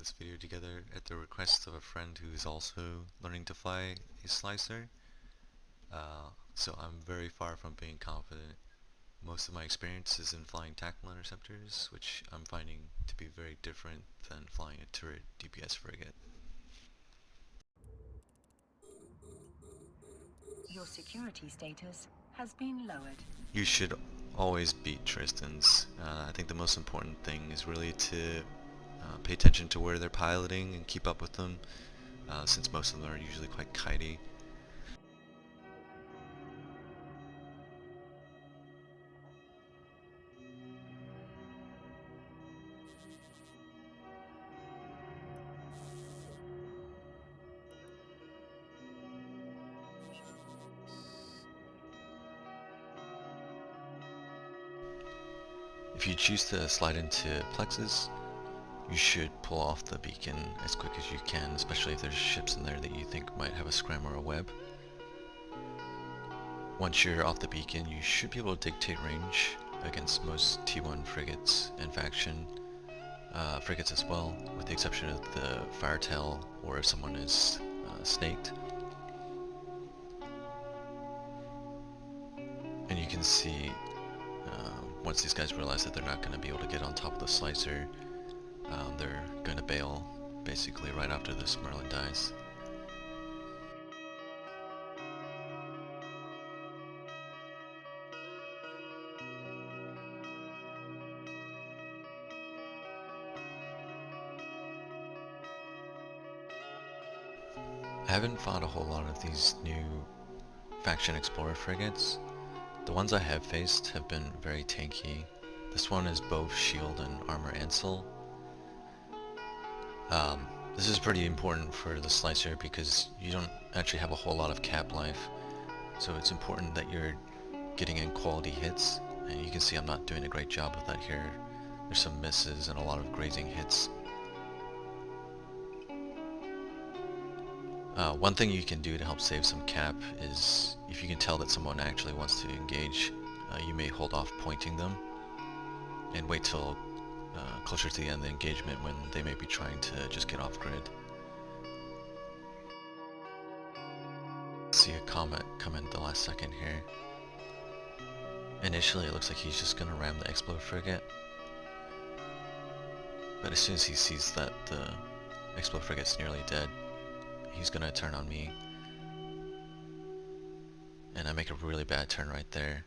this video together at the request of a friend who's also learning to fly a slicer. So I'm very far from being confident. Most of my experience is in flying tactical interceptors, which I'm finding to be very different than flying a turret DPS frigate. Your security status has been lowered. You should always beat Tristans. I think the most important thing is really to pay attention to where they're piloting and keep up with them, since most of them are usually quite kitey. If you choose to slide into Plexus, you should pull off the beacon as quick as you can, especially if there's ships in there that you think might have a scram or a web. Once you're off the beacon, you should be able to dictate range against most T1 frigates and faction frigates as well, with the exception of the Firetail or if someone is snaked. And you can see once these guys realize that they're not going to be able to get on top of the slicer, they're going to bail basically right after this Merlin dies. I haven't fought a whole lot of these new faction explorer frigates. The ones I have faced have been very tanky. This one is both shield and armor Ansel. This is pretty important for the slicer because you don't actually have a whole lot of cap life, so it's important that you're getting in quality hits, and you can see I'm not doing a great job of that here. There's some misses and a lot of grazing hits. One thing you can do to help save some cap is if you can tell that someone actually wants to engage, you may hold off pointing them and wait till closer to the end of the engagement when they may be trying to just get off grid. See a comment come in the last second here. Initially it looks like he's just gonna ram the Explode frigate, but as soon as he sees that the Explode frigate's nearly dead, he's gonna turn on me, and I make a really bad turn right there.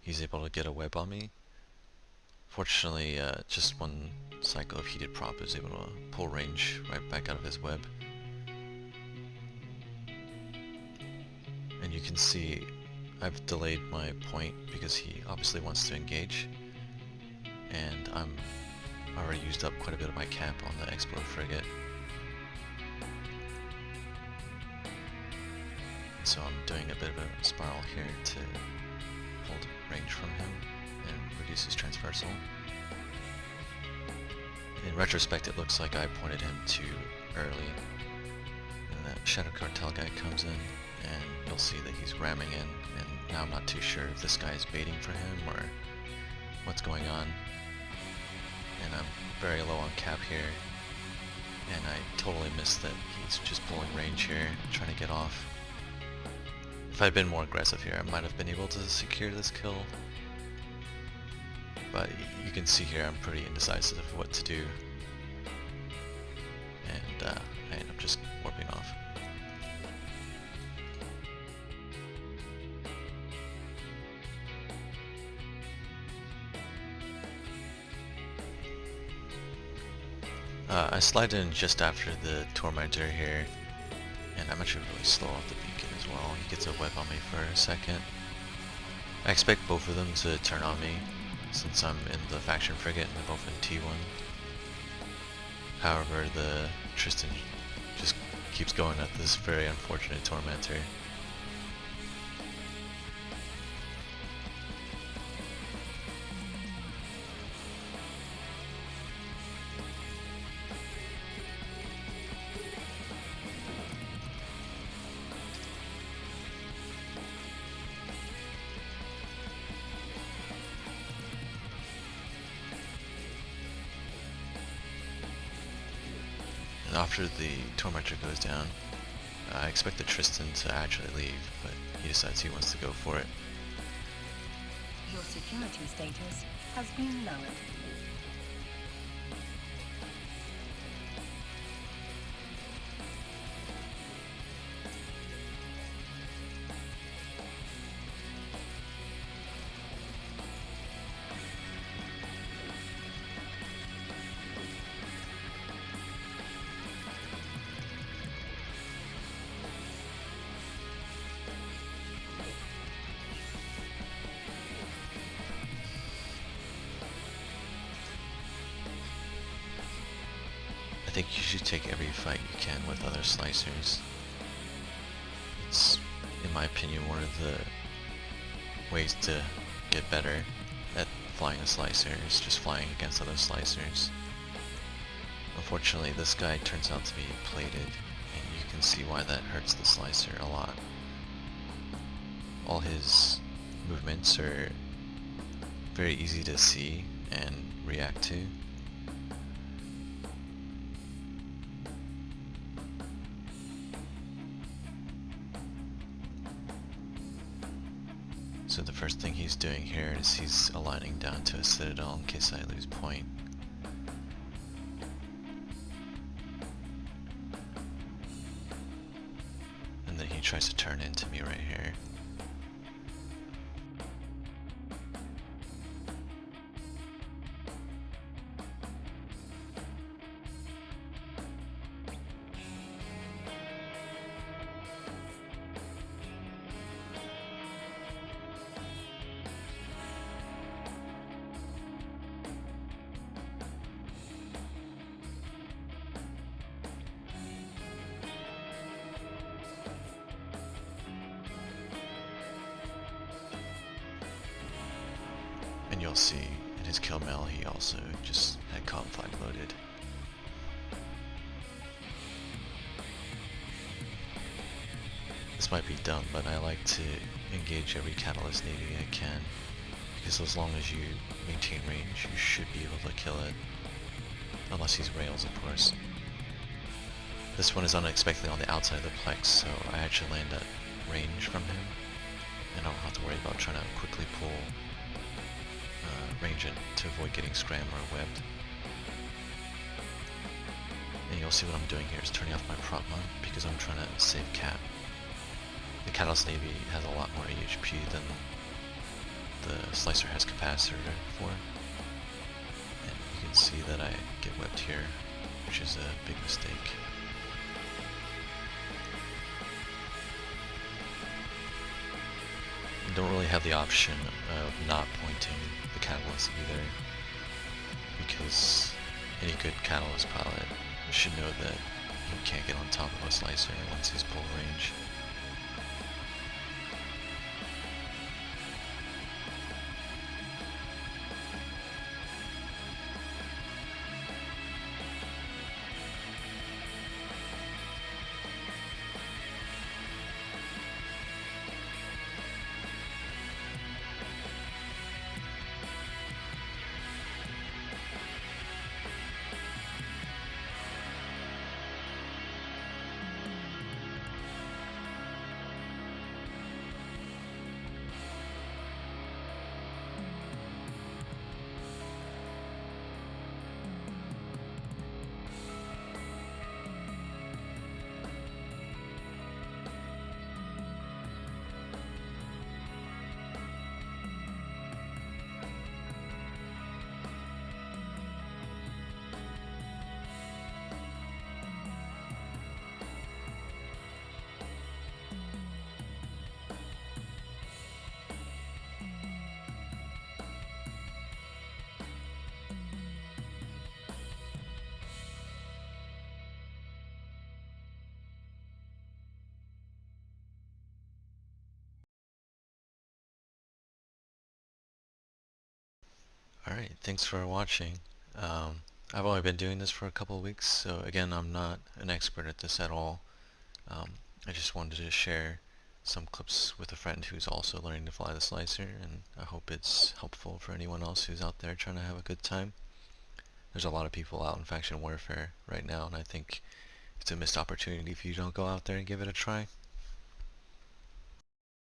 He's able to get a web on me. Fortunately, just one cycle of heated prop is able to pull range right back out of his web. And you can see I've delayed my point because he obviously wants to engage, and I'm already used up quite a bit of my cap on the Explode frigate. So I'm doing a bit of a spiral here to hold range from him and reduce his transversal. In retrospect, it looks like I pointed him too early. And that Shadow Cartel guy comes in, and you'll see that he's ramming in, and now I'm not too sure if this guy is baiting for him or what's going on. And I'm very low on cap here, and I totally missed that he's just pulling range here, trying to get off. If I'd been more aggressive here, I might have been able to secure this kill. But you can see here I'm pretty indecisive of what to do. And I end up just warping off. I slide in just after the Tormentor here, and I'm actually really slow off the beacon as well. He gets a web on me for a second. I expect both of them to turn on me, since I'm in the faction frigate and they're both in T1. However, the Tristan just keeps going at this very unfortunate Tormentor. And after the Tormentor goes down, I expected Tristan to actually leave, but he decides he wants to go for it. Your security status has been lowered. I think you should take every fight you can with other slicers. It's, in my opinion, one of the ways to get better at flying a slicer is just flying against other slicers. Unfortunately, this guy turns out to be plated, and you can see why that hurts the slicer a lot. All his movements are very easy to see and react to. So the first thing he's doing here is he's aligning down to a citadel in case I lose point. And then he tries to turn into me right here. And you'll see in his kill mail he also just had comm flag loaded. This might be dumb, but I like to engage every Catalyst Navy I can, because as long as you maintain range, you should be able to kill it. Unless he's rails, of course. This one is unexpectedly on the outside of the plex, so I actually land at range from him, and I don't have to worry about trying to quickly pull range in to avoid getting scrammed or webbed. And you'll see what I'm doing here is turning off my prop mode because I'm trying to save cap. The Catalyst Navy has a lot more AHP than the Slicer has capacitor for. And you can see that I get webbed here, which is a big mistake. You don't really have the option of not pointing the Catalyst either, because any good Catalyst pilot should know that he can't get on top of a Slicer once he's pull range. Alright, thanks for watching. I've only been doing this for a couple of weeks, so again, I'm not an expert at this at all. I just wanted to share some clips with a friend who's also learning to fly the Slicer, and I hope it's helpful for anyone else who's out there trying to have a good time. there's a lot of people out in faction warfare right now, and I think it's a missed opportunity if you don't go out there and give it a try.